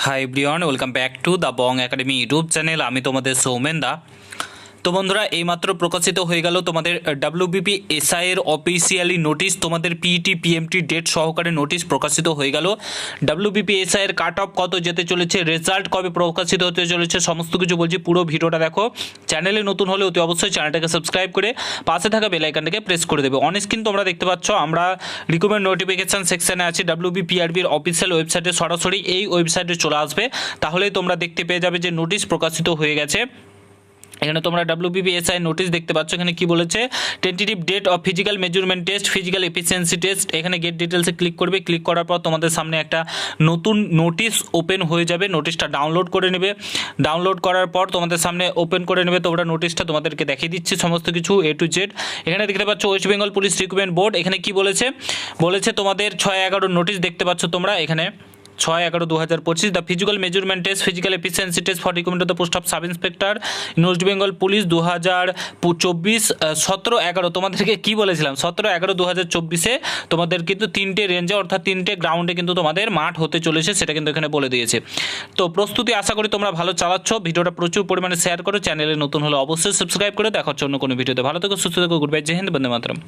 Hi everyone, welcome back to the Bong academy YouTube channel. আমি তোমাদের সৌমেন দা। তো বন্ধুরা, এইমাত্র প্রকাশিত হয়ে গেল তোমাদের ডাব্লিউবিপি এসআই এর অফিসিয়ালি নোটিশ। তোমাদের পিইটি পিএমটি ডেট সহকারে নোটিশ প্রকাশিত হয়ে গেল। ডাব্লিউবিপি এসআই এর কাট অফ কত যেতে চলেছে, রেজাল্ট কবে প্রকাশিত হতে চলেছে, সমস্ত কিছু বলছি। পুরো ভিডিওটা দেখো। চ্যানেলে নতুন হলে অতি অবশ্যই চ্যানেলটাকে সাবস্ক্রাইব করে পাশে থাকা বেল আইকনটাকে প্রেস করে দেবে। অন স্ক্রিন তোমরা দেখতে পাচ্ছ আমরা রিকমেন্ড নোটিফিকেশন সেকশনে আছি। ডাব্লিউবিপিআরবি এর অফিসিয়াল ওয়েবসাইটে সরাসরি এই ওয়েবসাইটে চলে আসবে, তাহলেই তোমরা দেখতে পেয়ে যাবে যে নোটিশ প্রকাশিত হয়ে গেছে। এখানে তোমরা ডাব্লিউবিপিএসআই নোটিশ দেখতে পাচ্ছ। এখানে কি বলেছে, tentative date of physical measurement test, physical efficiency test. এখানে গেট ডিটেলসে ক্লিক করবে। ক্লিক করার পর তোমাদের সামনে একটা নতুন নোটিশ ওপেন হয়ে যাবে। নোটিশটা ডাউনলোড করে নেবে। ডাউনলোড করার পর তোমাদের সামনে ওপেন করে নেবে। তোমরা নোটিশটা তোমাদেরকে দেখিয়ে দিচ্ছি সমস্ত কিছু এ টু জেড। এখানে দেখতে পাচ্ছ West Bengal police recruitment board. এখানে কি বলেছে, তোমাদের 6/11 নোটিশ দেখতে পাচ্ছ তোমরা। এখানে 6/11/2025 the physical measurement test, physical efficiency test for recruitment of the post of sub inspector West Bengal police 2024 17/11। তোমাদেরকে কি বলেছিলাম, 17/11/2024 তোমাদের কিন্তু 3টে রেঞ্জে অর্থাৎ 3টে গ্রাউন্ডে কিন্তু তোমাদের মাঠ হতে চলেছে, সেটা কিন্তু এখানে বলে দিয়েছে। তো প্রস্তুতি আশা করি তোমরা ভালো চালাচ্ছ। ভিডিওটা প্রচুর পরিমাণে শেয়ার করো। চ্যানেলে নতুন হলে অবশ্যই সাবস্ক্রাইব করে। দেখা হচ্ছে অন্য কোনো ভিডিওতে। ভালো থেকো, সুস্থ থেকো। গুড বাই, জয় হিন্দ, বন্দে মাতরম।